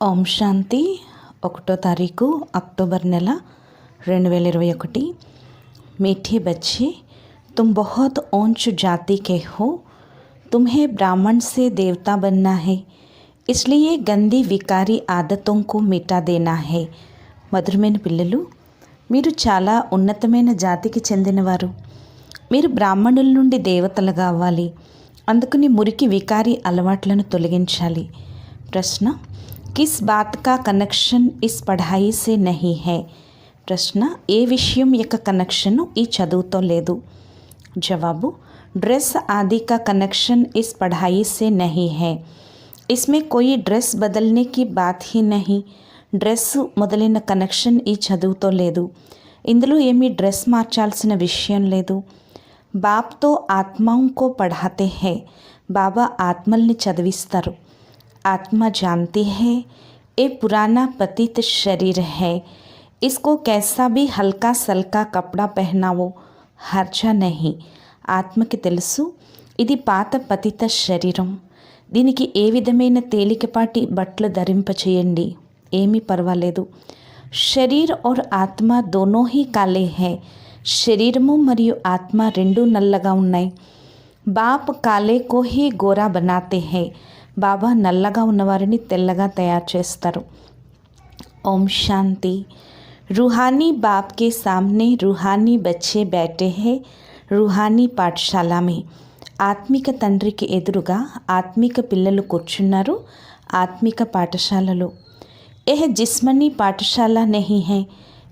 ఓం శాంతి 1వ తారీఖు अक्टूबर నెల 2021। मीठे बच्चे, तुम बहुत ऊंच जाति के हो। तुम्हें ब्राह्मण से देवता बनना है, इसलिए गंदी विकारी आदतों को मिटा देना है। మధురమైన పిల్లలు, మీరు చాలా ఉన్నతమైన జాతికి చెందినవారు। మీరు బ్రాహ్మణుల నుండి దేవతలుగా అవ్వాలి। అందుకని మురికి వికారి అలవాట్లను తొలగించాలి। ప్రశ్న, किस बात का कनेक्शन इस पढ़ाई से नहीं है? ప్రశ్న, ఏ విషయం యొక్క కనెక్షన్ ఈ చదువుతో లేదు? జవాబు, ड्रेस आदि का कनेक्शन इस पढ़ाई से नहीं है। इसमें कोई ड्रेस बदलने की बात ही नहीं। డ్రెస్ మొదలైన కనెక్షన్ ఈ చదువుతో లేదు। ఇందులో ఏమీ డ్రెస్ మార్చాల్సిన విషయం లేదు। బాప్తో ఆత్మాంకో పढ़ाते हैं। బాబా ఆత్మల్ని చదివిస్తారు। आत्मा जानती है ये पुराना पतित शरीर है, इसको कैसा भी हल्का सल्का कपड़ा पहनावो हर्जा नहीं। ఆత్మకి తెలుసు ఇది పాత పతిత శరీరం, దీనికి ఏ విధమైన తేలికపాటి బట్టలు ధరింపచేయండి, ఏమీ పర్వాలేదు। శరీర్ और ఆత్మ दोनों ही काले हैं। శరీరము మరియు ఆత్మ రెండూ నల్లగా ఉన్నాయి। బాప్ కాలే కో హీ గోరా బనాతే హై। బాబా నల్లగా ఉన్నవారిని తెల్లగా తయారు చేస్తారు। ఓం శాంతి। रूहानी बाप के सामने रूहानी बच्चे बैठे हैं रूहानी పాఠశాల में। ఆత్మిక తండ్రికి ఎదురుగా ఆత్మిక పిల్లలు కూర్చున్నారు ఆత్మిక పాఠశాలలో। यह जिस्मनी పాఠశాల नहीं है,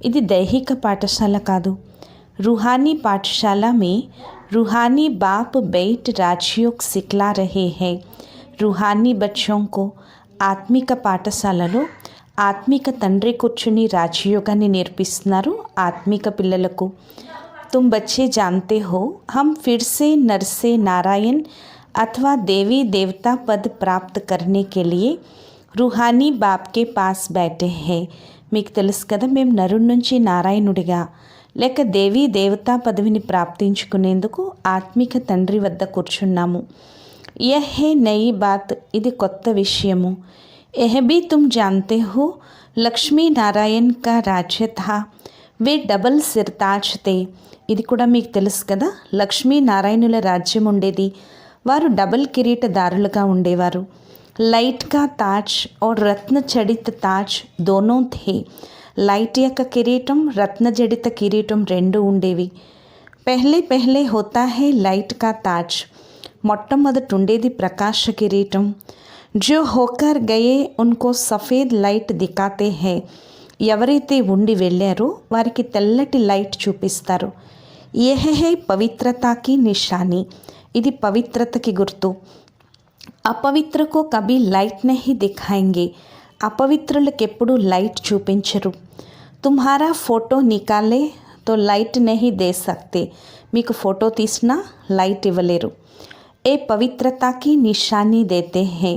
ఇది దైహిక పాఠశాల కాదు। रूहानी పాఠశాల में रूहानी बाप बैठ राजयोग सिखला रहे हैं। रूहानी बच्चों को ఆత్మిక పాఠశాలలో ఆత్మిక తండ్రి కూర్చుని రాజయోగాన్ని నేర్పిస్తున్నారు ఆత్మిక పిల్లలకు। तुम बच्चे जानते हो हम फिर से नर से नारायण अथवा देवी देवता पद प्राप्त करने के लिए रूहानी बाप के पास बैठे हैं। మీకు తెలుసు కదా, మేము నరుడి నుంచి నారాయణుడిగా లేక దేవీ దేవతా పదవిని ప్రాప్తించుకునేందుకు ఆత్మిక తండ్రి వద్ద కూర్చున్నాము। यह है नई बात, ఇది కొత్త విషయము। यह भी तुम जानते हो लक्ष्मी नारायण का राज्य था, वे डबल सिरताज थे। ఇది కూడా మీకు తెలుసు కదా, లక్ష్మీ నారాయణుల రాజ్యం ఉండేది, వారు డబల్ కిరీటదారులుగా ఉండేవారు। లైట్ కా తాజ్ और రత్న జడిత తాజ్ दोनों थे। లైట్ యొక్క కిరీటం రత్న జడిత కిరీటం రెండు ఉండేవి। पहले पहले होता है लाइट का ताज, మొట్టమొదట ఉండేది ప్రకాశ కిరీటం। जो होकर गए उनको सफ़ेद लाइट दिखाते हैं। ఎవరైతే ఉండి వెళ్ళారో వారికి తెల్లటి లైట్ చూపిస్తారు। यह है पवित्रता की निशानी, ఇది పవిత్రతకి గుర్తు। అపవిత్ర को कभी लाइट नहीं दिखाएंगे, అపవిత్రులకు ఎప్పుడు లైట్ చూపించరు। तुम्हारा फ़ोटो निकाले तो लाइट नहीं दे सकते, మీకు ఫోటో తీసినా లైట్ ఇవ్వలేరు। ఏ పవిత్రతకి నిషానీ దేతే హే,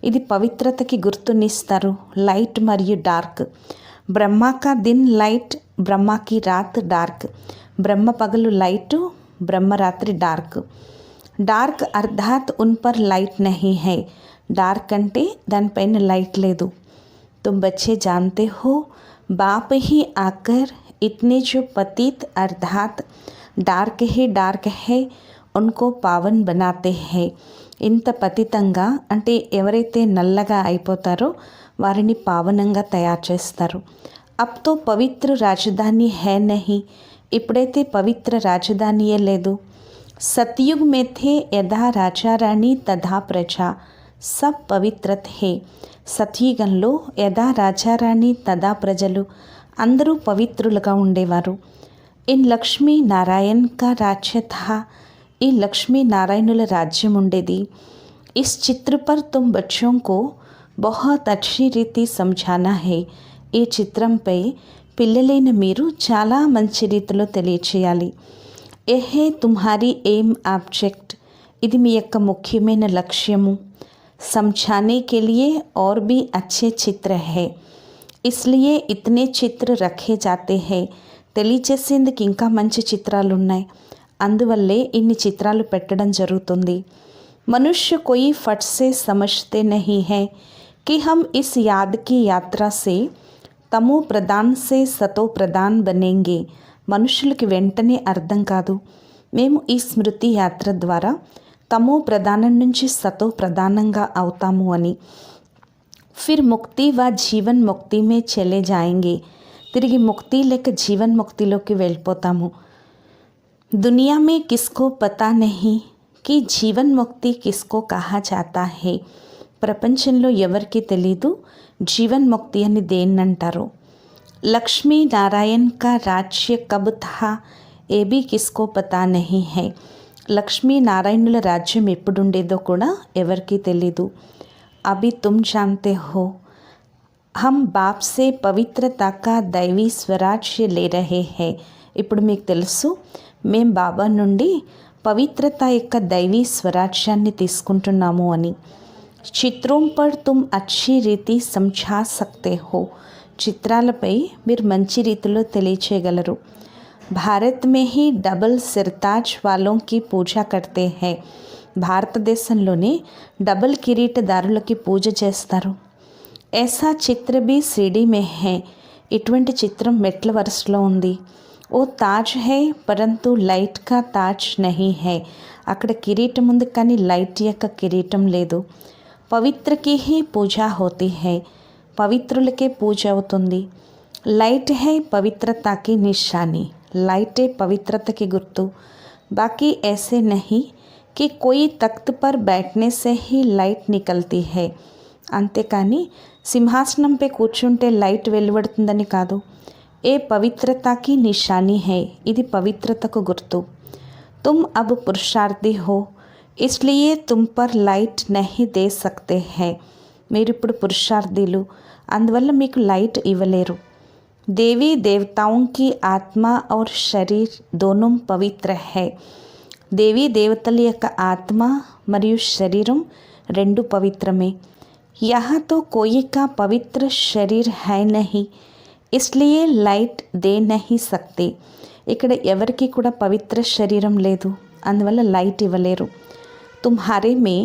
ఇది పవిత్రతకి గుర్తునిస్తారు లైట్ మరియు డార్క్। బ్రహ్మ కా దిన్ లైట్, బ్రహ్మకి రాత్ డార్క్, బ్రహ్మ పగలు లైటు, బ్రహ్మ రాత్రి డార్క్। డార్క్ అర్థాత్ ఉన్ పర్ లైట్ నహీ హై, డార్క్ అంటే దానిపైన లైట్ లేదు। तुम बच्चे जानते हो बाप ही आकर इतने जो पतित अर्थात डार्क है उनको पावन बनाते हैं। ఇంత పతితంగా అంటే ఎవరైతే నల్లగా అయిపోతారో వారిని పావనంగా తయారు చేస్తారు। అబ్ తో పవిత్ర రాజధాని హై నహీ, ఇప్పుడైతే పవిత్ర రాజధానియే లేదు। సత్యుగ్ మే థే యథా రాజారాణి తథా ప్రజా, సబ్ పవిత్ర థే। సత్యుగంలో యథా రాజారాణి తథా ప్రజలు అందరూ పవిత్రులుగా ఉండేవారు। ఇన్ లక్ష్మీ నారాయణ్ కా రాజ్య థా, ఈ లక్ష్మీ నారాయణుల రాజ్యం ఉండేది। इस चित्र पर तुम बच्चों को बहुत अच्छी रीति समझाना है, ఈ చిత్రంపై పిల్లలైన మీరు చాలా మంచి రీతిలో తెలియచేయాలి। ఎహే తుమ్హారీ ఎయిమ్ ఆబ్జెక్ట్, ఇది మీ యొక్క ముఖ్యమైన లక్ష్యము। समझाने के लिए और भी अच्छे चित्र है, इसलिए इतने चित्र रखे जाते हैं। తెలియచేసేందుకు ఇంకా మంచి చిత్రాలు ఉన్నాయి, అందువల్లే ఇన్ని చిత్రాలు పెట్టడం జరుగుతుంది। మనుష్య कोई फट से समझते नहीं है, कि हम इस याद की यात्रा से తమో ప్రధాన్ సే సతో ప్రధాన్ బనేంగే. మనుషులకి వెంటనే అర్థం కాదు. మేము ఈ స్మృతి యాత్ర ద్వారా తమో ప్రధానం నుంచి సతో ప్రధానంగా అవుతాము అని. ఫిర్ ముక్తి వా జీవన్ ముక్తి మే చలే జాయేంగే. తిరిగి ముక్తి లేక జీవన్ ముక్తిలోకి వెళ్ళిపోతాము. దునియా మే కిస్కో పతా నహీ కి జీవన్ ముక్తి కిస్కో కహా జాతా హే. ప్రపంచంలో ఎవరికి తెలీదు జీవన్ ముక్తి అని దేన్నంటారు. లక్ష్మీ నారాయణ్ కా రాజ్య కబ్ థా ఏ భీ కిస్కో పతా నహీ హై. లక్ష్మీ నారాయణుల రాజ్యం ఎప్పుడుండేదో కూడా ఎవరికీ తెలీదు. అభి తుమ్ జాన్తే హో హమ్ బాప్ సే పవిత్రతా కా దైవీ స్వరాజ్య లే రహే హై. ఇప్పుడు మీకు తెలుసు మేం బాబా నుండి పవిత్రత యొక్క దైవీ స్వరాజ్యాన్ని తీసుకుంటున్నాము అని. చిత్రం పర్ తుమ్ అచ్చి రీతి సమఝా సక్తే హో. చిత్రాలపై మీరు మంచి రీతిలో తెలియచేయగలరు. భారత్ మే హీ డబల్ సిర్తాజ్ వాలోం కి పూజ కర్తే హై. భారతదేశంలోనే డబల్ కిరీటదారులకి పూజ చేస్తారు. ऐसा చిత్ర भी सीढ़ी में है. ఇటువంటి చిత్రం మెట్ల వరుసలో ఉంది. ఓ తాజ్ హై పరంతు లైట్ కా తాజ్ నహీ హై. అక్కడ కిరీటం ఉంది కానీ లైట్ యొక్క కిరీటం లేదు. పవిత్రకి హీ పూజ హోతీ హై. పవిత్రులకే పూజ అవుతుంది. Light high పవిత్రతాకి నిశాని. లైటే పవిత్రతకి గుర్తు. బాకీ ऐसे नहीं कि कोई तख्त पर बैठने से ही लाइट निकलती है. అంతేకాని సింహాసనంపై కూర్చుంటే లైట్ వెలువడుతుందని కాదు. ఏ పవిత్రతాకి నిశాని హై. ఇది పవిత్రతకు గుర్తు. తుమ్ అబ్ పురుషార్థి హో ఇస్లియే తుమ్ per light Nahi they సక్తే high. మీరిప్పుడు పురుషార్థులు, అందువల్ల మీకు లైట్ ఇవ్వలేరు. దేవీ దేవతాओं की ఆత్మ और శరీర్ दोनों పవిత్ర హై. దేవీ దేవతల యొక్క ఆత్మ మరియు శరీరం రెండు పవిత్రమే. यहाँ तो कोई का पवित्र शरीर है नहीं इसलिए లైట్ దే నహీ సక్తే. ఇక్కడ ఎవరికి కూడా పవిత్ర శరీరం లేదు, అందువల్ల లైట్ ఇవ్వలేరు. తుమ్హారే మే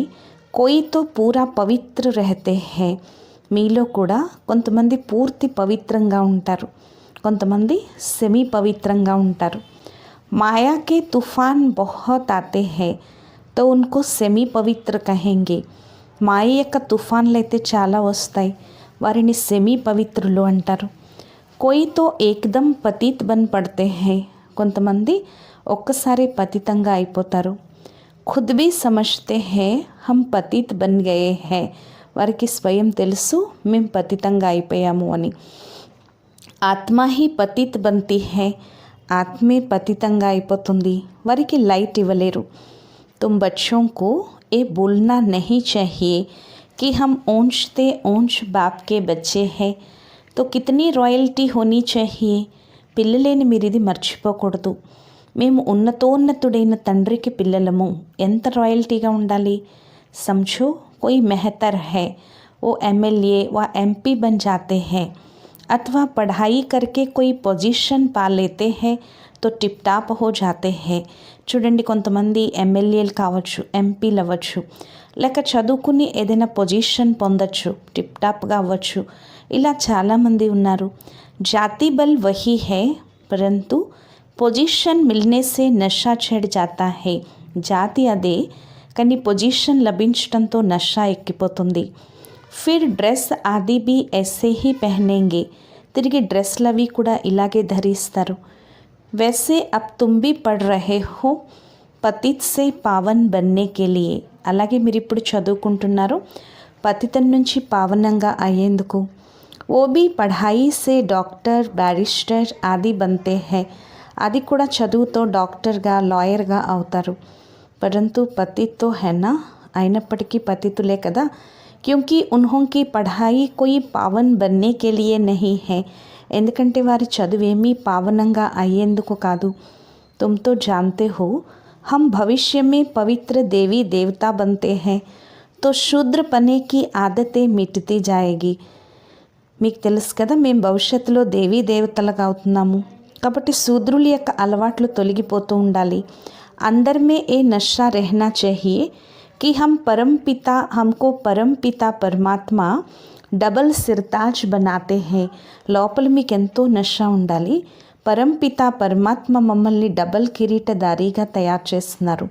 కోయి తో పూరా పవిత్ర రహతే హై. మీలో కూడా కొంతమంది పూర్తి పవిత్రంగా ఉంటారు, కొంతమంది సెమీ పవిత్రంగా ఉంటారు. మాయా కే తుఫాన్ బహుత్ ఆతే హై తో ఉన్కో సెమీ పవిత్ర కహెంగే. మాయ యొక్క తుఫాన్లు అయితే చాలా వస్తాయి, వారిని సెమీ పవిత్రులు అంటారు. కోయి తో ఏకదం పతిత్ బన్ పడితే హై. కొంతమంది ఒక్కసారి పతితంగా అయిపోతారు. ఖుద్ భీ సమజ్తే హై హమ్ పతిత్ బన్ గయే హై. వారికి స్వయం తెలుసు మేము పతితంగా అయిపోయాము అని. ఆత్మ హీ పతిత్ బంతి హై. ఆత్మే పతితంగా అయిపోతుంది, వారికి లైట్ ఇవ్వలేరు. తుమ్ బచ్చోं को ये बोलना नहीं चाहिए कि हम ऊंच ते ऊंच बाप के बच्चे हैं. तो कितनी रॉयल्टी होनी चाहिए. పిల్లలేని మీరు ఇది మర్చిపోకూడదు. మేము ఉన్నతోన్నతుడైన తండ్రికి పిల్లలము. ఎంత రాయల్టీగా ఉండాలి. समझो कोई मेहतर है वो MLA व MP बन जाते हैं अथवा पढ़ाई करके कोई పొజిషన్ పా లేతే हैं तो టిప్ టాప్ హో జాతే హై. చూడండి, కొంతమంది ఎమ్మెల్యేలు కావచ్చు, ఎంపీలు అవ్వచ్చు, లేక చదువుకుని ఏదైనా పొజిషన్ పొందొచ్చు, టిప్ టాప్గా అవ్వచ్చు. ఇలా చాలామంది ఉన్నారు. జాతి బల్ వహీ హై పరంతు పొజిషన్ మిల్నే సే నషా చెడ్ జాతా హై. జాతి అదే కానీ పొజిషన్ లభించడంతో నషా ఎక్కిపోతుంది. ఫిర్ డ్రెస్ ఆది బి ऐसे ही पहनेंगे. తిరిగి డ్రెస్లు అవి కూడా ఇలాగే ధరిస్తారు. वैसे अब तुम भी पढ़ रहे हो పతిత్ సే పావన్ బన్నే కే లియే. అలాగే మీరు ఇప్పుడు చదువుకుంటున్నారు పతితం నుంచి పావనంగా అయ్యేందుకు. ఓ భీ పఢాయి సే డాక్టర్ బ్యారిస్టర్ ఆది బంతే హై. అది కూడా చదువుతో డాక్టర్గా లాయర్గా అవుతారు. పరంతు పతిత్ తో హైనా, అయినప్పటికీ పతితులే కదా. క్యూంకి ఉన్హోं की पढ़ाई कोई पावन बनने के लिए नहीं है. ఎందుకంటే వారి చదువేమీ పావనంగా అయ్యేందుకు కాదు. तुम तो जानते हो हम भविष्य में पवित्र देवी देवता बनते हैं तो शूद्र पने की आदतें मिटती जाएगी. మీకు తెలుసు కదా, మేము భవిష్యత్తులో దేవీ దేవతలుగా అవుతున్నాము కాబట్టి శూద్రుల యొక్క అలవాట్లు తొలగిపోతూ ఉండాలి. अंदर में ये नशा रहना चाहिए कि हमको परम पिता परमात्मा డబల్ సిర్తాజ్ బనాతే హే. లోపల మీకు ఎంతో నష ఉండాలి. పరంపిత పరమాత్మ మమ్మల్ని డబల్ కిరీటదారీగా తయారు చేస్తున్నారు.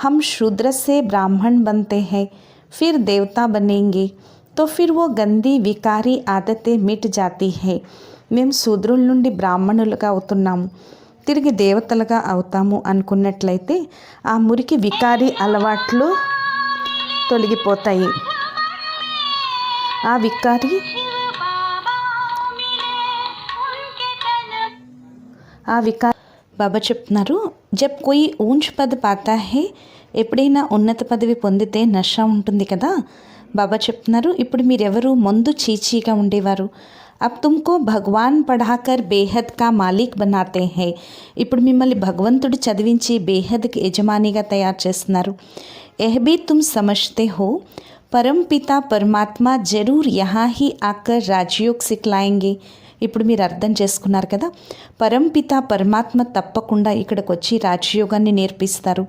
हम शूद्र से ब्राह्मण बनते हैं, फिर देवता बनेंगे, तो फिर वो गंदी विकारी आदतें मिट जाती है. మేము శూద్రుల నుండి బ్రాహ్మణులుగా అవుతున్నాము, తిరిగి దేవతలుగా అవుతాము అనుకున్నట్లయితే ఆ మురికి వికారి అలవాట్లు తొలగిపోతాయి. ఆ వికారి బాబా చెప్తున్నారు, జబ్ కోయి ఊంచ్ పద్ పాతా హే, ఎప్పుడైనా ఉన్నత పదవి పొందితే నష ఉంటుంది కదా. బాబా చెప్తున్నారు, ఇప్పుడు మీరెవరు ముందు చీచీగా ఉండేవారు. అబ్ తుమ్కో భగవాన్ పఢాకర్ బేహద్ కా మాలిక్ బనాతే హే. ఇప్పుడు మిమ్మల్ని భగవంతుడు చదివించి బేహద్కి యజమానిగా తయారు చేస్తున్నారు. ఎహ్ బీ తుమ్ సమజ్తే హో, परमपिता परमात्मा जरूर यहाँ ही आकर राजयोग सिखलाएंगे. ఇప్పుడు మీరు అర్థం చేసుకున్నారు కదా, పరంపిత పరమాత్మ తప్పకుండా ఇక్కడికి వచ్చి రాజయోగాన్ని నేర్పిస్తారు.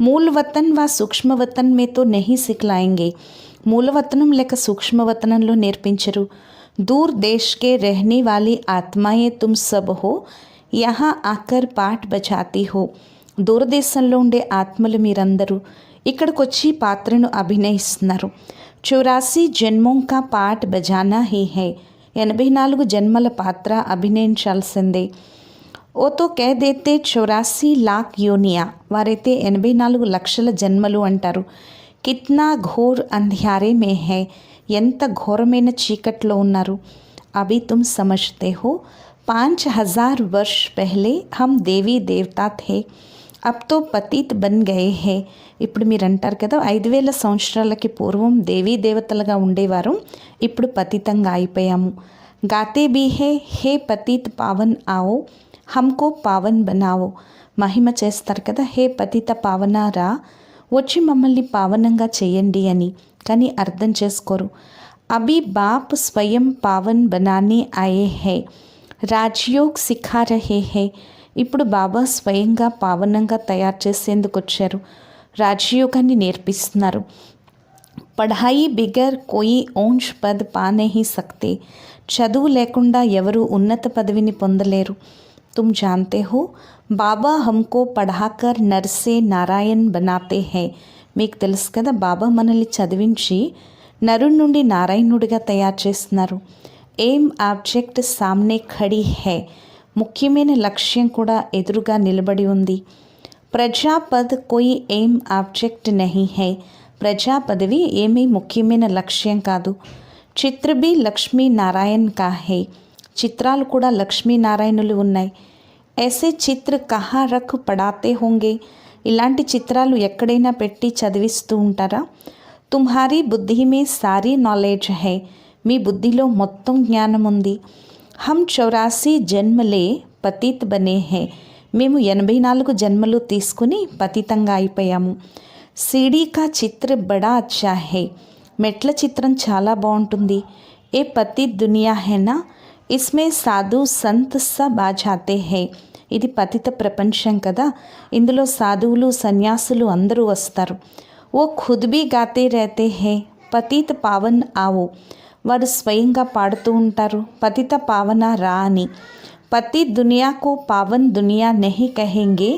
మూలవతన్ వా సూక్ష్మవతన్ మేతో నహీ సిఖలాएंगे. మూలవతనం లేక సూక్ష్మవతనంలో నేర్పించరు. दूर देश के रहने वाली आत्माएं तुम सब हो, यहाँ आकर पाठ बजाती हो. దూరదేశంలో ఉండే ఆత్మలు మీరందరూ ఇక్కడికి వచ్చి పాత్రను అభినయిస్తున్నారు. 84 జన్మోं का पाठ बजाना ही है. 84 జన్మల పాత్ర అభినయించాల్సిందే. ఓ తో కహ దేతే 84 లాఖ్ యోనియా. వారైతే 84 లక్షల జన్మలు అంటారు. కిత్నా ఘోర్ అంధ్యారే మే హై. ఎంత ఘోరమైన చీకట్లో ఉన్నారు. అభి తుమ్ సమజ్తే హో, 5000 वर्ष पहले हम देवी देवता थे, అబ్ తో పతిత్ బన్ గయే హే. ఇప్పుడు మీరు అంటారు కదా, 5000 సంవత్సరాలకి పూర్వం దేవీ దేవతలుగా ఉండేవారు, ఇప్పుడు పతితంగా అయిపోయాము. గాతే బీ హే, హే పతిత్ పావన్ ఆవో, హమ్కో పావన్ బనావో. మహిమ చేస్తారు కదా, హే పతిత పావనారా, వచ్చి మమ్మల్ని పావనంగా చేయండి అని. కానీ అర్థం చేసుకోరు. అభి బాప్ స్వయం పావన్ బనానే ఆయే హే, రాజ్యోగ్ సిఖా రహే హే. ఇప్పుడు బాబా స్వయంగా పావనంగా తయారు చేసేందుకు వచ్చారు, రాజయోగాన్ని నేర్పిస్తున్నారు. పఢాయి బిగర్ కోయి ఊంచ్ పద్ పా నహీ సక్తే. చదువు లేకుండా ఎవరు ఉన్నత పదవిని పొందలేరు. తుమ్ జాన్తే హో, బాబా హమ్కో పఢాకర్ నర్సే నారాయణ్ బనాతే హై. మీకు తెలుసు కదా, బాబా మనల్ని చదివించి నరుడి నుండి నారాయణుడిగా తయారు చేస్తున్నారు. ఏం ఆబ్జెక్ట్ సామ్నే ఖడీ హై. ముఖ్యమైన లక్ష్యం కూడా ఎదురుగా నిలబడి ఉంది. ప్రజాపద్ కోయి ఏం ఆబ్జెక్ట్ నహీ హై. ప్రజా పదవి ఏమీ ముఖ్యమైన లక్ష్యం కాదు. చిత్ర బి లక్ష్మీ నారాయణ్ కా హై. చిత్రాలు కూడా లక్ష్మీనారాయణులు ఉన్నాయి. ఐసే చిత్ర కహా రఖ్ పడాతే హోంగే. ఇలాంటి చిత్రాలు ఎక్కడైనా పెట్టి చదివిస్తూ ఉంటారా. తుమ్హారీ బుద్ధి మే సారీ నాలెడ్జ్ హై. మీ బుద్ధిలో మొత్తం జ్ఞానం ఉంది. हम 84 జన్మలే పతిత్ బనే హే. మేము 84 జన్మలు తీసుకుని పతితంగా అయిపోయాము. సీడీ కా చిత్ర బడా అచ్చా హే. మెట్ల చిత్రం చాలా బాగుంటుంది. ఏ పతిత్ దునియా హేనా, ఇస్మే సాధు సంత్ సబ్ ఆ జాతే హే. ఇది పతిత ప్రపంచం కదా, ఇందులో సాధువులు సన్యాసులు అందరూ వస్తారు. ఓ ఖుద్ బీ గాతే రహతే హే, పతిత్ పావన్ ఆవో. వారు స్వయంగా పాడుతూ ఉంటారు, పతిత పావన రా అని. పతి దునియాకు పావన్ దునియా నహీ కహెంగే.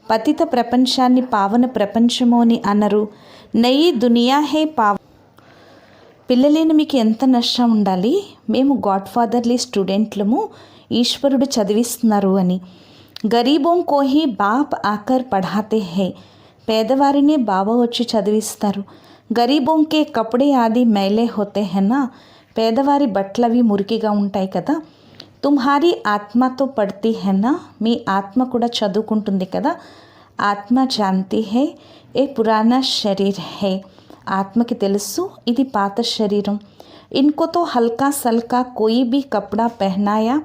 పతిత ప్రపంచాన్ని పావన ప్రపంచము అని అనరు. నయీ దునియా హే పిల్లలేని మీకు ఎంత నష్టం ఉండాలి. మేము గాడ్ ఫాదర్లీ స్టూడెంట్లము, ఈశ్వరుడు చదివిస్తున్నారు అని. గరీబోం కోహి బాప్ ఆకర్ పఢాతే హే. పేదవారినే బాబా వచ్చి చదివిస్తారు. గరీబోం కే కపడే ఆది మైలే హోతే హేనా. పేదవారి బట్టలవి మురికిగా ఉంటాయి కదా. తుమ్హారీ ఆత్మతో పడితే హేనా. మీ ఆత్మ కూడా చదువుకుంటుంది కదా. ఆత్మ జాంతి హే ఏ పురానా శరీర్ హే. ఆత్మకి తెలుసు ఇది పాత శరీరం. ఇన్కో తో హల్కా సల్కా కోయి బీ కపడా పెహనాయా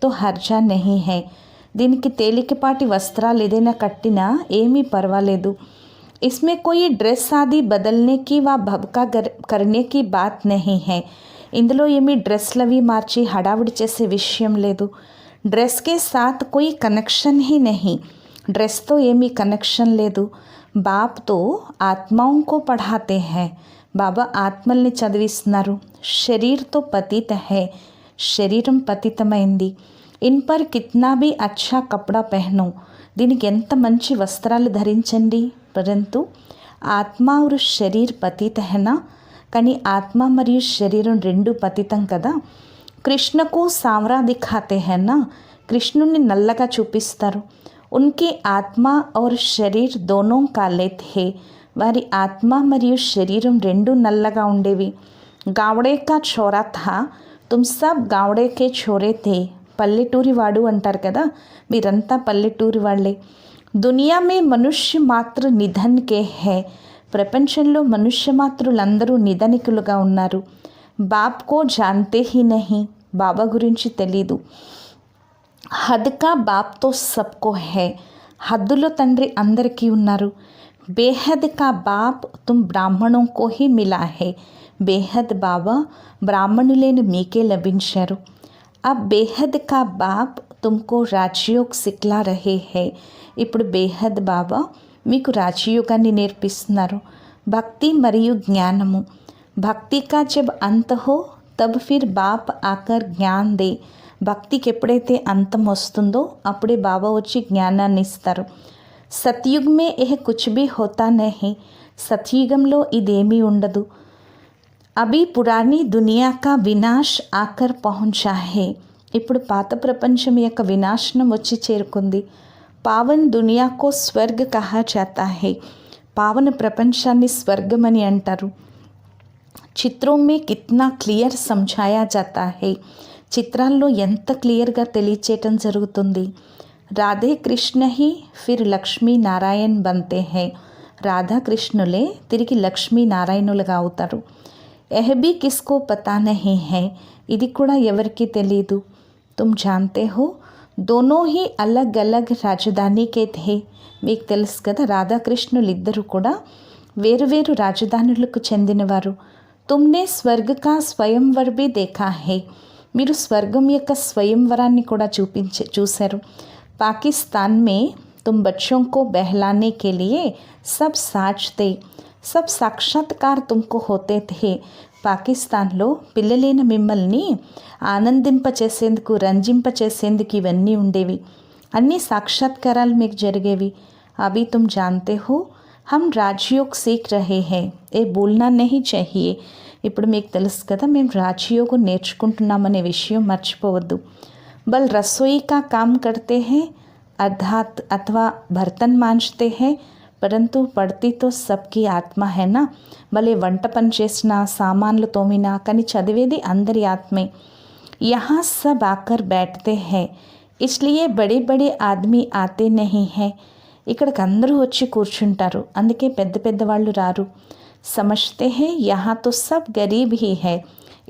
తో హర్జా నహీ హై. దీనికి తేలికపాటి వస్త్రాలు ఏదైనా కట్టినా ఏమీ పర్వాలేదు. इसमें कोई ड्रेस आदि बदलने की व भबका करने की बात नहीं है. ఇందులో ఏమీ డ్రెస్లవి మార్చి హడావుడి చేసే విషయం లేదు. డ్రెస్కే సాత్ కోయి కనెక్షన్ హీ నహీ. డ్రెస్తో ఏమీ కనెక్షన్ లేదు. బాప్ తో ఆత్మాओं को पढ़ाते हैं. బాబా ఆత్మల్ని చదివిస్తున్నారు. శరీర్తో పతిత है, శరీరం పతితమైంది. ఇన్ పర్ కిత్నా భీ అచ్చా కపడా పెహనో, దీనికి ఎంత మంచి వస్త్రాలు ధరించండి, పరంతు ఆత్మ और శరీర్ పతిత హెనా, కానీ ఆత్మ మరియు శరీరం రెండు పతితం కదా. కృష్ణకు సావరా దిఖాతే హెనా, కృష్ణుని నల్లగా చూపిస్తారు. ఉన్కి ఆత్మ और శరీర్ దోనో కాలే థే, వారి ఆత్మ మరియు శరీరం రెండు నల్లగా ఉండేవి. గావడే కా చోరా థా, తుమ్ సబ్ గావడే కే చోరే థే. పల్లెటూరి వాడు అంటారు కదా, మీరంతా పల్లెటూరి వాళ్ళే. దునియా మే మనుష్య మాత్ర నిధన్ కే హే, ప్రపంచంలో మనుష్య మాతృలందరూ నిధనికులుగా ఉన్నారు. బాప్ కో జాన్తే హీ నహీ, బాబా గురించి తెలీదు. హద్ కా బాప్ తో సబ్కో హే, హద్దులో తండ్రి అందరికీ ఉన్నారు. బేహద్ కా బాప్ తుమ్ బ్రాహ్మణోं को ही मिला है, బేహద్ బాబా బ్రాహ్మణులైన మీకే లభించారు. अब बेहद का बाप तुमको राजयोग सिखला रहे हैं, ఇప్పుడు బేహద్ బాబా మీకు రాజయోగాన్ని నేర్పిస్తున్నారు. భక్తి మరియు జ్ఞానము, భక్తి కా జబ్ అంత హో తబ్ ఫిర్ బాప్ ఆకర్ జ్ఞాన్ దే, భక్తికి ఎప్పుడైతే అంతం వస్తుందో అప్పుడే బాబా వచ్చి జ్ఞానాన్ని ఇస్తారు. సత్యుగ్ మే ఎహ్ కుచ్ భీ హోతా నహీ, సత్యుగంలో ఇదేమీ ఉండదు. అభి పురాణి దునియా కా వినాశ్ ఆకర్ పహుంచా హే, ఇప్పుడు పాత ప్రపంచం యొక్క వినాశనం వచ్చి చేరుకుంది. పావన్ దునియాకో స్వర్గ కహా జాతా హే, పావన ప్రపంచాన్ని స్వర్గమని అంటారు. చిత్రం మే కిత్నా క్లియర్ సమझाया जाता है, చిత్రాల్లో ఎంత క్లియర్గా తెలియచేయటం జరుగుతుంది. రాధే కృష్ణ హీ ఫిర్ లక్ష్మీ నారాయణ్ బంతే హే, రాధాకృష్ణులే తిరిగి లక్ష్మీ నారాయణులుగా అవుతారు. ఎహ్ భీ కిస్కో పతా నహీ హై, ఇది కూడా ఎవరికీ తెలీదు. తుమ్ జాన్తే హో దోనో హీ అలగ్ అలగ్ రాజధాని కే థే, మీకు తెలుసు కదా రాధాకృష్ణులు ఇద్దరు కూడా వేరువేరు రాజధానులకు చెందినవారు. తుమ్నే స్వర్గ కా స్వయంవర్ భీ దేఖా హే, మీరు స్వర్గం యొక్క స్వయంవరాన్ని కూడా చూశారు. పాకిస్తాన్ మే తుమ్ బచ్చోं को बहलाने के लिए सब साज थे, सब साक्षात्कार तुमको होते थे, పాకిస్తాన్లో పిల్లలైన మిమ్మల్ని ఆనందింపచేసేందుకు రంజింపచేసేందుకు ఇవన్నీ ఉండేవి. అన్ని సాక్షాత్కారాలు మీకు జరిగేవి. అవి తుమ్ జాన్తే హో హమ్ రాజయోగ్ సీఖ్ రహే హే, ఏ బోల్నా నహీ చాహియే, ఇప్పుడు మీకు తెలుసు కదా మేము రాజయోగం నేర్చుకుంటున్నామనే విషయం మర్చిపోవద్దు. బల్ రసోయి కా కామ్ కర్తే హే అర్థాత్ అథవా బర్తన్ మాంజ్తే హే, పరంతు పడితే తో సబ్కి ఆత్మ హేనా, భలే వంట పని చేసినా సామాన్లు తోమినా కానీ చదివేది అందరి ఆత్మే. యహా సబ్ ఆకర్ బైఠతే హై, ఇస్లియే బడే బడే ఆద్మీ ఆతే నహీ హై, ఇక్కడికి అందరూ వచ్చి కూర్చుంటారు, అందుకే పెద్ద పెద్ద వాళ్ళు రారు. సమజ్తే హై యహా తో సబ్ గరీబ్ హీ హై,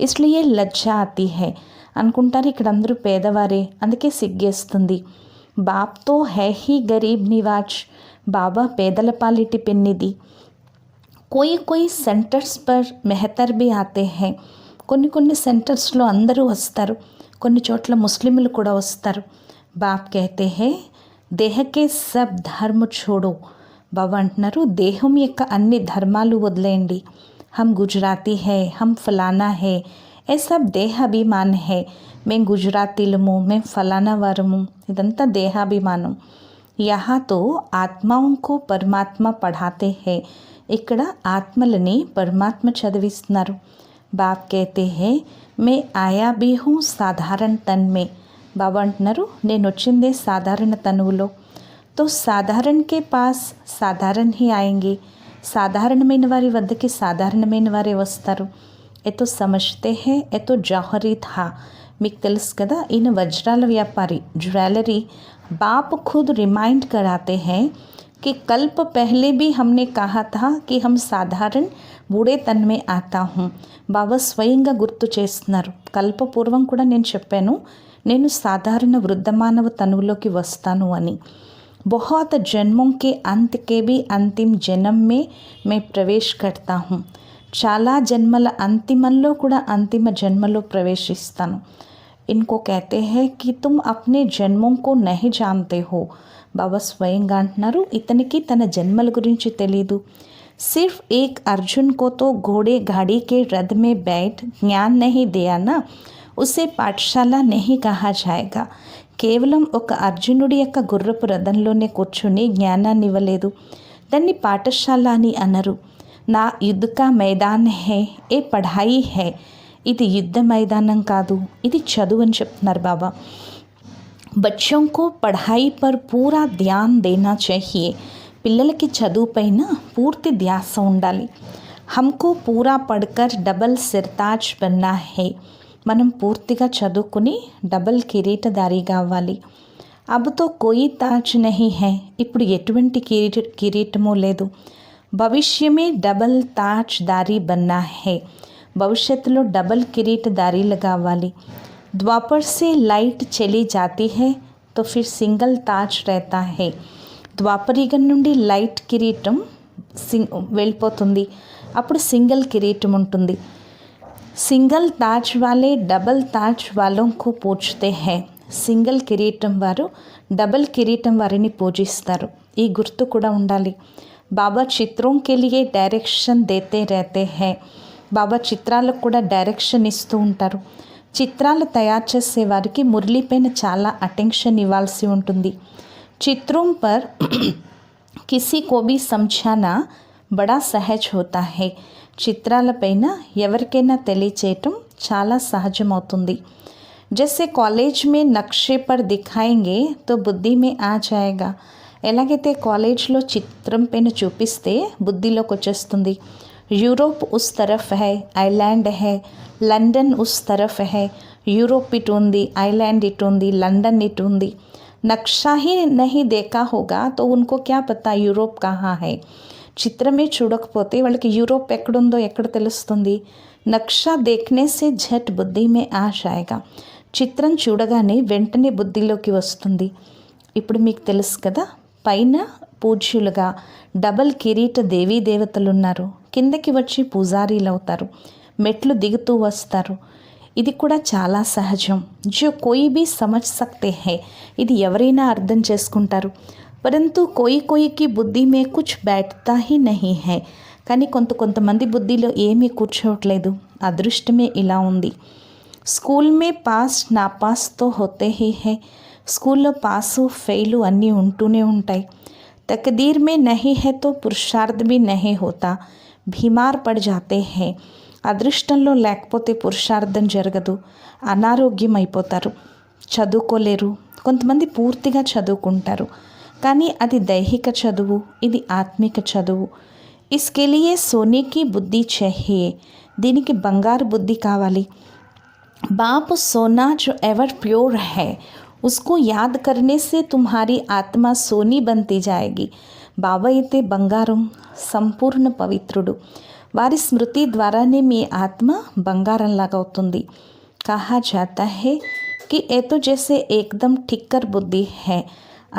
ఇస్లియే లజ్జా ఆతీ హై, అనుకుంటారు ఇక్కడ అందరూ పేదవారే అందుకే సిగ్గేస్తుంది. బాప్ తో హై హీ గరీబ్ నివాజ్, బాబా పేదల పాలిటి పెన్నిది. కోయి కోయి సెంటర్స్ పర్ మెహతర్ భీ ఆతే హై, కొన్ని కొన్ని సెంటర్స్లో అందరూ వస్తారు, కొన్ని చోట్ల ముస్లింలు కూడా వస్తారు. బాప్ కహతే హై దేహకే సబ్ ధర్మ ఛోడో, బాబా అంటున్నారు దేహం యొక్క అన్ని ధర్మాలు వదిలేయండి. హమ్ గుజరాతీ హై, హమ్ ఫలానా హై, ఏ సబ్ దేహాభిమాన్ హై, మేం గుజరాతీలము, మేం ఫలానా వారము, ఇదంతా దేహాభిమానం. యహా తో ఆత్మాओं को పరమాత్మ పఢాతే హై, ఇక్కడ ఆత్మలని పరమాత్మ చదివిస్తున్నారు. బాప్ కహతే హై మే ఆయా భీ హూ సాధారణ తన్ మే, బాబా అంటున్నారు నేను వచ్చిందే సాధారణ తనువులో. తో సాధారణ కే పాస్ సాధారణ హీ ఆయేంగే, సాధారణమైన వారి వద్దకి సాధారణమైన వారే వస్తారు. ఎతో సమజ్తే హై ఎతో జౌహరీ థా, మీకు తెలుసు కదా ఈయన వజ్రాల వ్యాపారి, జ్యువెలరీ. बाप खुद रिमाइंड कराते हैं कि कल्प पहले भी हमने कहा था कि हम साधारण बूढ़े तन में आता हूँ, బాబా స్వయంగా గుర్తు చేస్తున్నారు కల్పపూర్వం కూడా నేను చెప్పాను నేను సాధారణ వృద్ధమానవ తనువులోకి వస్తాను అని. बहुत जन्मों के अंत के भी अंतिम जन्म में मैं प्रवेश करता हूँ, చాలా జన్మల అంతిమంలో కూడా అంతిమ జన్మలో ప్రవేశిస్తాను. इनको कहते हैं कि तुम अपने जन्मों को नहीं जानते हो, బాబా స్వయంగా అంటున్నారు, ఇతనికి తన జన్మల గురించి తెలియదు. सिर्फ एक अर्जुन को तो घोड़े गाड़ी के रथ में बैठ ज्ञान नहीं दिया ना, उसे पाठशाला नहीं कहा जाएगा. కేవలం ఒక అర్జునుడి యొక్క గుర్రపు రథంలోనే కూర్చుని జ్ఞానాన్ని ఇవ్వలేదు, దాన్ని పాఠశాల అని అనరు. నా యుద్ధ కా మైదాన్ హే, ఏ పఢాయి హే, ఇది యుద్ధ మైదానం కాదు, ఇది చదువు అని చెప్తున్నారు బాబా. బచ్చోं को पढ़ाई पर पूरा ध्यान देना चाहिए. పిల్లలకి చదువు పైన పూర్తి ధ్యాస ఉండాలి. హమ్కో పూరా పడ్కర్ డబల్ సిర్తాజ్ బన్నా హే. మనం పూర్తిగా చదువుకుని డబల్ కిరీటదారిగా అవ్వాలి. అబ్తో కోయి తాజ్ నహీ హై. ఇప్పుడు ఎటువంటి కిరీటము లేదు. భవిష్యమే డబల్ తాజ్ దారి బన్నా హే. భవిష్యత్తులో డబల్ కిరీటదారీలుగా అవ్వాలి. ద్వాపర్ సే లైట్ చలి జాతీ హై తో ఫిర్ సింగల్ తాజ్ रहता है. ద్వాపరయుగం నుండి లైట్ కిరీటం వెళ్ళిపోతుంది, అప్పుడు సింగిల్ కిరీటం ఉంటుంది. సింగిల్ తాజ్ వాలే డబల్ తాజ్ వాలోं को పూజతే హై. సింగిల్ కిరీటం వారు డబల్ కిరీటం వారిని పూజిస్తారు. ఈ గుర్తు కూడా ఉండాలి. బాబా చిత్రోं के लिए डायरेक्शन देते रहते हैं. బాబా చిత్రాలకు కూడా డైరెక్షన్ ఇస్తూ ఉంటారు. చిత్రాలు తయారు చేసే వారికి మురళీ పైన చాలా అటెన్షన్ ఇవ్వాల్సి ఉంటుంది. చిత్రం పర్ కిసి కో భీ సమఝానా బడా సహజ్ హోతా హై. చిత్రాలపైన ఎవరికైనా తెలియచేయటం చాలా సహజమవుతుంది. జైసే కాలేజ్ మే నక్షే పర్ దిఖాయేంగే తో బుద్ధి మే ఆ జాయేగా. ఎలాగైతే కాలేజ్లో చిత్రం పైన చూపిస్తే బుద్ధిలోకి వచ్చేస్తుంది. యూరోప్ ఉస్ తరఫ్ హై, ఐలాండ్ హై, లండన్ ఉస్ తరఫ్ హై. యూరోప్ ఇటు ఉంది, ఐలాండ్ ఇటు ఉంది, లండన్ ఇటు ఉంది. నక్షా హీ నహీ దేఖా హోగా తో ఉన్కో క్యా పతా యూరోప్ కహా హై. చిత్రమే చూడకపోతే వాళ్ళకి యూరోప్ ఎక్కడుందో ఎక్కడ తెలుస్తుంది. నక్షా దేఖ్నే సే ఝట్ బుద్ధి మే ఆ జాయేగా. చిత్రం చూడగానే వెంటనే బుద్ధిలోకి వస్తుంది. ఇప్పుడు మీకు తెలుసు కదా, పైన పూజ్యులుగా డబల్ కిరీట దేవీ దేవతలు ఉన్నారు, కిందకి వచ్చి పూజారీలు అవుతారు, మెట్లు దిగుతూ వస్తారు. ఇది కూడా చాలా సహజం. జో కోయి భీ సమజ్ సక్తే హై. ఇది ఎవరైనా అర్థం చేసుకుంటారు. పరంతు కోయి కోయికి బుద్ధి మే కుచ్ బైఠతా హీ నహీ హై. కానీ కొంతమంది బుద్ధిలో ఏమీ కూర్చోవట్లేదు. అదృష్టమే ఇలా ఉంది. స్కూల్ మే పాస్ నాపాస్ తో హోతే హీ హై. స్కూల్లో పాసు ఫెయిలు అన్నీ ఉంటూనే ఉంటాయి. తకదీర్ మే నహీ హై తో పురుషార్థ్ భీ నహీ హోతా. బీమార్ పడ్ జాతే హై. అదృష్టంలో లేకపోతే పురుషార్థం జరగదు, అనారోగ్యం అయిపోతారు, చదువుకోలేరు. కొంతమంది పూర్తిగా చదువుకుంటారు, కానీ అది దైహిక చదువు, ఇది ఆత్మిక చదువు. ఇస్కే లియే సోనేకి బుద్ధి చాహియే. దీనికి బంగారు బుద్ధి కావాలి. बाप सोना जो एवर प्योर है उसको याद करने से तुम्हारी आत्मा सोनी बनती जाएगी. బాబా అయితే బంగారం, సంపూర్ణ పవిత్రుడు. వారి స్మృతి ద్వారానే మీ ఆత్మ బంగారంలాగా అవుతుంది. కహా జాతా హే కి ఏతో జైసే ఏకదమ్ ఠిక్కర్ బుద్ధి హే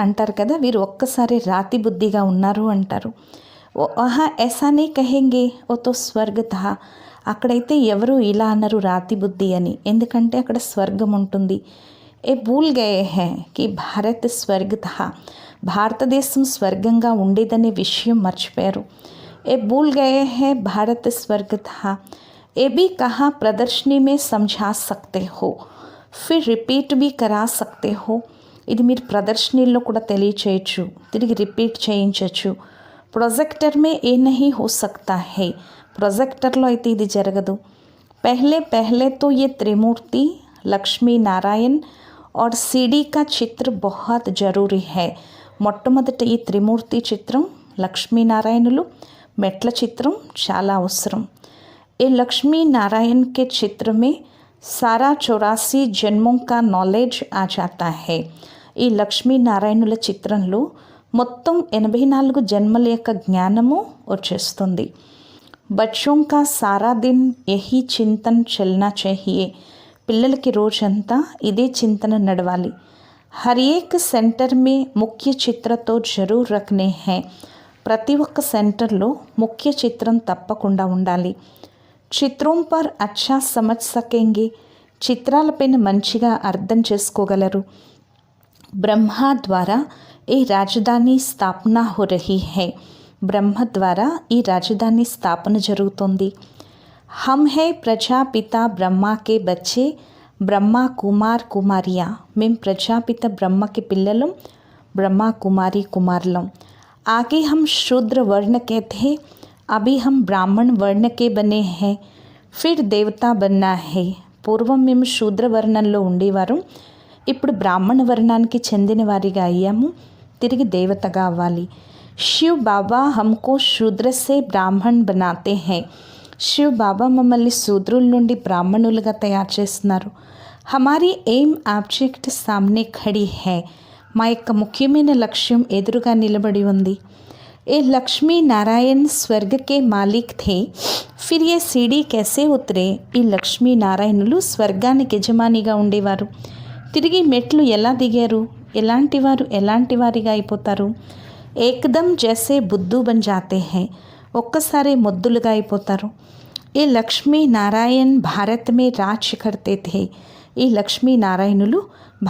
అంటారు కదా, వీరు ఒక్కసారి రాతి బుద్ధిగా ఉన్నారు అంటారు. వహా ఐసా నే కహెంగే ఓ తో స్వర్గ థా. అక్కడైతే ఎవరు ఇలా అన్నారు రాతి బుద్ధి అని, ఎందుకంటే అక్కడ స్వర్గం ఉంటుంది. ఏ భూల్ గయే హే కి భారత్ స్వర్గ థా. భారతదేశం స్వర్గంగా ఉండేదనే విషయం మర్చిపోయారు. ఏ భూల్ గయే హే భారత్ స్వర్గ థా. ఏ భీ కహా ప్రదర్శని మే సమఝా సక్తే హో, ఫిర్ రిపీట్ భీ కరా సక్తే హో. ఇది మీరు ప్రదర్శనలో కూడా తెలియచేయచ్చు, తిరిగి రిపీట్ చేయించవచ్చు. ప్రొజెక్టర్ మే ఏ నహీ హో సక్తా హై. ప్రొజెక్టర్లో అయితే ఇది జరగదు. పహలే పహలే తో ये त्रिमूर्ति लक्ष्मी नारायण और सीढ़ी का चित्र बहुत ज़रूरी है. మొట్టమొదట ఈ త్రిమూర్తి చిత్రం, లక్ష్మీనారాయణులు, మెట్ల చిత్రం చాలా అవసరం. ఏ లక్ష్మీ నారాయణ के चित्र में सारा 84 जन्मों का नॉलेज आ जाता है. ఈ లక్ష్మీనారాయణుల చిత్రంలో మొత్తం 84 జన్మల యొక్క జ్ఞానము వచ్చేస్తుంది. बच्चों का सारा दिन यही चिंतन चलना चाहिए. పిల్లలకి రోజంతా ఇదే చింతన నడవాలి. हर एक सेंटर में मुख्य चित्र तो जरूर रखने हैं. ప్రతి ఒక్క సెంటర్లో ముఖ్య చిత్రం తప్పకుండా ఉండాలి. చిత్రం పర్ అచ్చా సమజ్ సకేంగే. చిత్రాలపైన మంచిగా అర్థం చేసుకోగలరు. బ్రహ్మ ద్వారా ఈ రాజధాని స్థాపన हो रही है। బ్రహ్మ ద్వారా ఈ రాజధాని స్థాపన జరుగుతుంది। हम है ప్రజాపిత బ్రహ్మ के बच्चे, బ్రహ్మ కుమార్ కుమారియా। మేము ప్రజాపిత బ్రహ్మకి పిల్లలం, బ్రహ్మ కుమారి కుమారులం। आगे हम शूद्र वर्ण के थे, अभी हम ब्राह्मण वर्ण के बने हैं, फिर देवता बनना है। పూర్వం మేము శూద్ర వర్ణంలో ఉండేవారు, ఇప్పుడు బ్రాహ్మణ వర్ణానికి చెందిన వారిగా అయ్యాము, తిరిగి దేవతగా అవ్వాలి। శివ్ బాబా హమ్కో శూద్ర సే బ్రాహ్మణ్ బనాతే హై। శివ్ బాబా మమ్మల్ని శూద్రుల నుండి బ్రాహ్మణులుగా తయారు చేస్తున్నారు। హమారీ ఎయిమ్ ఆబ్జెక్ట్ సామ్నే ఖడి హై। మా యొక్క ముఖ్యమైన లక్ష్యం ఎదురుగా నిలబడి ఉంది। ఏ లక్ష్మీ నారాయణ్ స్వర్గ కే మాలిక్ థే, ఫిర్ ఏ సీడీ कैसे ఉతరే। ఈ లక్ష్మీ నారాయణులు స్వర్గానికి యజమానిగా ఉండేవారు, తిరిగి మెట్లు ఎలా దిగారు, ఎలాంటి వారిగా అయిపోతారు। ఏకదమ్ జైసే బుద్ధు బన్ జాతే హై, ఒక్కసారి మొద్దులుగా అయిపోతారు। ఈ లక్ష్మీ నారాయణ్ భారత్ మే రాజ్ కర్తే థే। ఈ లక్ష్మీ నారాయణులు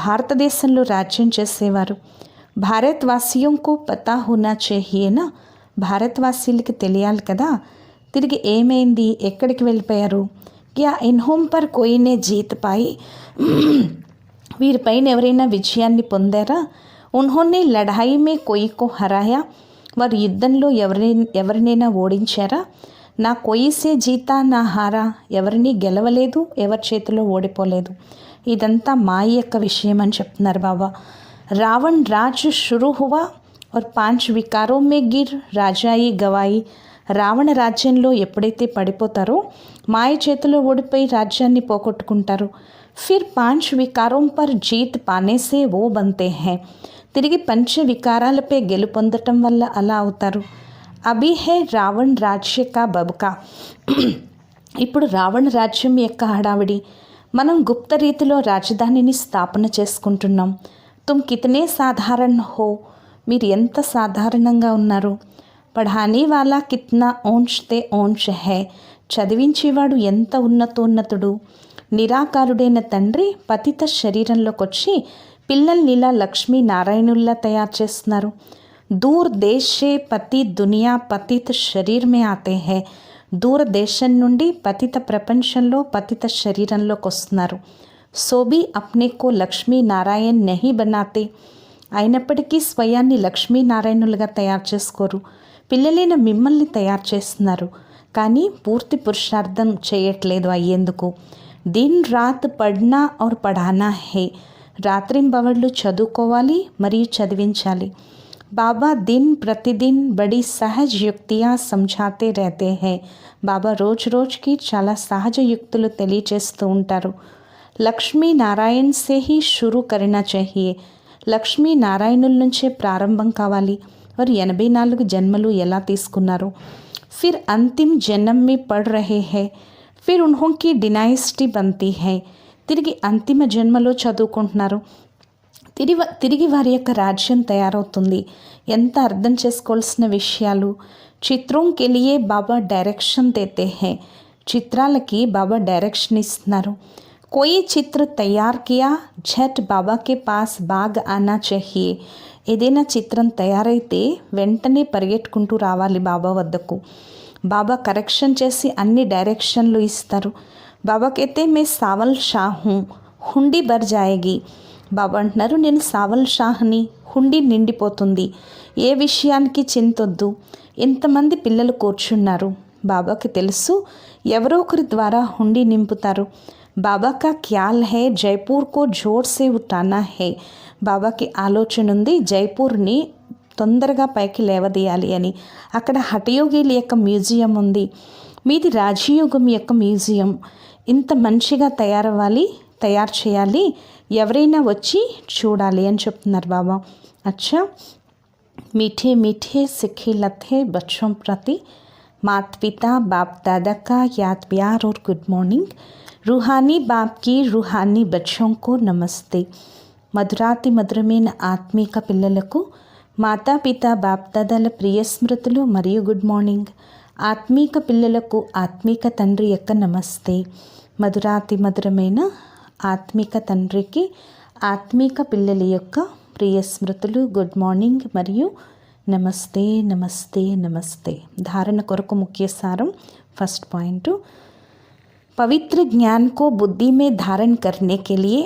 భారతదేశంలో రాజ్యం చేసేవారు। భారతవాసియోంకు పతా హోనా చాహియేనా, భారతవాసీలకి తెలియాలి కదా తిరిగి ఏమైంది, ఎక్కడికి వెళ్ళిపోయారు। క్యా ఇన్హోం పర్ కోయినే జీత్ పాయి, వీరిపైన ఎవరైనా విజయాన్ని పొందారా। ఉన్హోనే లడాయి మే కోయి కో హరాయా, వారు యుద్ధంలో ఎవరినైనా ఓడించారా। నా కోయిసే జీతా నా హారా, ఎవరిని గెలవలేదు, ఎవరి చేతిలో ఓడిపోలేదు। ఇదంతా మాయ యొక్క విషయం అని చెప్తున్నారు బాబా। రావణ్ రాజ్ షురూ హువా और 5 వికారోं में गिर రాజాయి గవాయి। రావణ రాజ్యంలో ఎప్పుడైతే పడిపోతారో, మాయ చేతిలో ఓడిపోయి రాజ్యాన్ని పోగొట్టుకుంటారు। ఫిర్ 5 వికారోं पर जीत पाने से वो बनते हैं, తిరిగి 5 వికారాలపై గెలుపొందటం వల్ల అలా అవుతారు। అభి హై రావణ్ రాజ్య కా బబ్కా, ఇప్పుడు రావణ రాజ్యం యొక్క హడావిడి, మనం గుప్త రీతిలో రాజధానిని స్థాపన చేసుకుంటున్నాం। తుమ్ కితనే సాధారణ హో, మీరు ఎంత సాధారణంగా ఉన్నారు। పఢానే వాలా కిత్నా ఓంచ్ తే ఓంచ్ హై, చదివించేవాడు ఎంత ఉన్నతోన్నతుడు। నిరాకారుడైన తండ్రి పతిత శరీరంలోకి వచ్చి పిల్లల్నిలా లక్ష్మీ నారాయణుల్లా తయారు చేస్తున్నారు। దూర్ దేశే పతి దునియా పతిత శరీర్ మే ఆతే హై, దూరదేశం నుండి పతిత ప్రపంచంలో పతిత శరీరంలోకి వస్తున్నారు। సోబీ అప్నే కో లక్ష్మీ నారాయణ్ నహీ బనాతే, అయినప్పటికీ స్వయాన్ని లక్ష్మీనారాయణులుగా తయారు చేసుకోరు। పిల్లలైన మిమ్మల్ని తయారు చేస్తున్నారు, కానీ పూర్తి పురుషార్థం చేయట్లేదు అయ్యేందుకు। దిన్ రాత్ పడ్నా ఔర్ పఢానా హే, రాత్రింబవళ్ళు చదువుకోవాలి మరియు చదివించాలి। బాబా దిన్ ప్రతిదిన్ బడి సహజ యుక్తియా సమझाते रहते हैं, బాబా రోజుకి చాలా సహజ యుక్తులు తెలియచేస్తూ ఉంటారు। లక్ష్మీ నారాయణ్ సే హీ షురూ కర్నా చాహియే, లక్ష్మీ నారాయణుల నుంచే ప్రారంభం కావాలి। వారు 84 జన్మలు ఎలా తీసుకున్నారు। ఫిర్ అంతిమ్ జన్మ మే పడ్ రహే హై, ఫిర్ ఉన్హోం కి డినాయిస్టీ బంతీ హై, తిరిగి అంతిమ జన్మలో చదువుకుంటున్నారు, తిరిగి వారి యొక్క రాజ్యం తయారవుతుంది। ఎంత అర్థం చేసుకోవాల్సిన విషయాలు। చిత్రం కే లియే బాబా డైరెక్షన్ దేతే హై, చిత్రాలకి బాబా డైరెక్షన్ ఇస్తున్నారు। కోయి చిత్ర తయారు కియా ఝట్ బాబాకే పాస్ బాగ్ ఆనా చాహియే, ఏదైనా చిత్రం తయారైతే వెంటనే పరిగెట్టుకుంటూ రావాలి బాబా వద్దకు। బాబా కరెక్షన్ చేసి అన్ని డైరెక్షన్లు ఇస్తారు। బాబా కైతే మే సావల్ షా హూ, హుండీ భర్ జాయేగి, బాబా అంటున్నారు నేను సావల్ షాహ్ని, హుండీ నిండిపోతుంది, ఏ విషయానికి చింతొద్దు। ఎంతమంది పిల్లలు కూర్చున్నారు, బాబాకి తెలుసు ఎవరో ఒకరి ద్వారా హుండీ నింపుతారు। బాబా కా ఖ్యాల్ హై జైపూర్ కో జోర్ సే ఉఠానా హై, బాబాకి ఆలోచన ఉంది జైపూర్ని తొందరగా పైకి లేవదీయాలి అని। అక్కడ హఠయోగిల యొక్క మ్యూజియం ఉంది, మీది రాజయోగం యొక్క మ్యూజియం। ఇంత మంచిగా తయారు చేయాలి, ఎవరైనా వచ్చి చూడాలి అని చెప్తున్నారు బాబా। అచ్చా मीठे मीठे सिखे लथे बच्चों प्रति माता पिता बाप दादा का याद प्यार और गुड मॉर्निंग। रूहानी बाप की रूहानी बच्चों को नमस्ते। మధురాతి మధురమైన ఆత్మీక పిల్లలకు మాతాపిత బాప్దాదాల ప్రియ స్మృతులు మరియు గుడ్ మార్నింగ్। ఆత్మీక పిల్లలకు ఆత్మీక తండ్రి యొక్క నమస్తే। మధురాతి మధురమైన ఆత్మీక తండ్రికి ఆత్మీక పిల్లల యొక్క ప్రియ స్మృతులు, గుడ్ మార్నింగ్ మరియు నమస్తే నమస్తే నమస్తే. धारण కొరకు ముఖ్య సారం. फर्स्ट पॉइंट, पवित्र ज्ञान को बुद्धि में धारण करने के लिए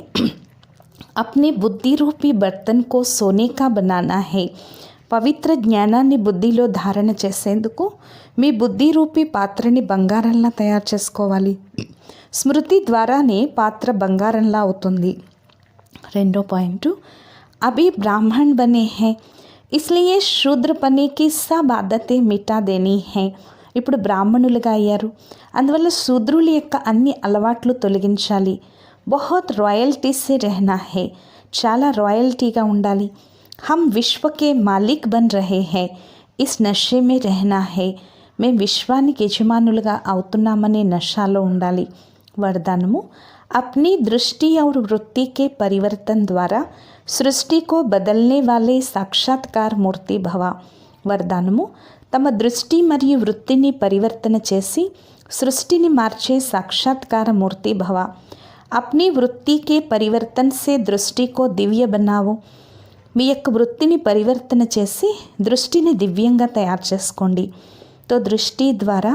अपने बुद्धि रूपी बर्तन को सोने का बनाना है. పవిత్ర జ్ఞానాన్ని బుద్ధిలో ధారణ చేసేందుకు మీ బుద్ధి రూపీ పాత్రని బంగారంలా తయారు చేసుకోవాలి. స్మృతి ద్వారానే పాత్ర బంగారంలా అవుతుంది. రెండో పాయింట్, अभी ब्राह्मण बने हैं इसलिए शूद्र पने की सब आदतें मिटा देनी है. ఇప్పుడు బ్రాహ్మణులుగా అయ్యారు, అందువల్ల శూద్రుల యొక్క అన్ని అలవాట్లు తొలగించాలి. బహుత్ రాయల్టీ సే रहना है, చాలా రాయల్టీగా ఉండాలి. हम विश्व के मालिक बन रहे हैं, इस नशे में रहना है. మేము విశ్వానికి యజమానులుగా అవుతున్నామనే నషాలో ఉండాలి. वरदानము, अपनी दृष्टि और वृत्ति के परिवर्तन द्वारा सृष्टि को बदलने वाले साक्षात्कार मूर्ति भव. वरदानము, తమ దృష్టి మరియు వృత్తిని పరివర్తన చేసి సృష్టిని మార్చే సాక్షాత్కార మూర్తి భవ. अपनी वृत्ति के परिवर्तन से दृष्टि को दिव्य बनाओ. మీ యొక్క వృత్తిని పరివర్తన చేసి దృష్టిని దివ్యంగా తయారు చేసుకోండి. तो दृष्टि द्वारा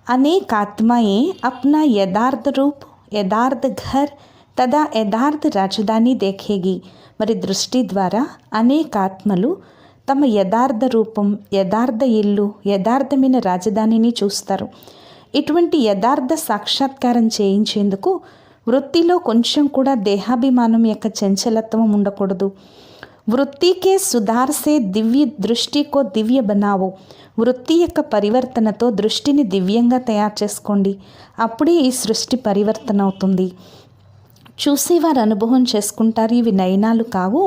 अनेक आत्माएं अपना यथार्थ रूप, यथार्थ घर तथा यथार्थ राजधानी देखेगी. మరి దృష్టి ద్వారా అనేక ఆత్మలు తమ యథార్థ రూపం, యథార్థ ఇల్లు, యథార్థమైన రాజధానిని చూస్తారు. ఇటువంటి యథార్థ సాక్షాత్కారం చేయించేందుకు వృత్తిలో కొంచెం కూడా దేహాభిమానం యొక్క చంచలత్వం ఉండకూడదు. వృత్తికే సుధార్సే దివ్య దృష్టికో దివ్య బనావో. వృత్తి యొక్క పరివర్తనతో దృష్టిని దివ్యంగా తయారు చేసుకోండి. అప్పుడే ఈ సృష్టి పరివర్తన అవుతుంది. చూసేవారు అనుభవం చేసుకుంటారు, ఇవి నయనాలు కావు,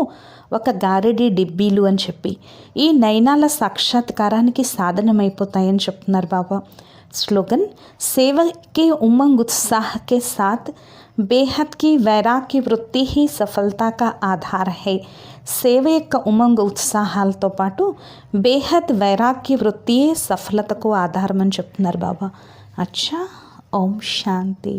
ఒక గారడి డిబ్బీలు అని చెప్పి. ఈ నయనాల సాక్షాత్కారానికి సాధనమైపోతాయని చెప్తున్నారు బాబా. స్లోగన్, సేవ के उमंग उत्साह के साथ बेहद की वैराग्य वृत्ति ही सफलता का आधार है. సేవ యొక్క ఉమంగ ఉత్సాహాలతో పాటు బేహద్ వైరాగ్య వృత్తియే సఫలతకు ఆధారం అని చెప్తున్నారు బాబా. అచ్చా, ఓం శాంతి.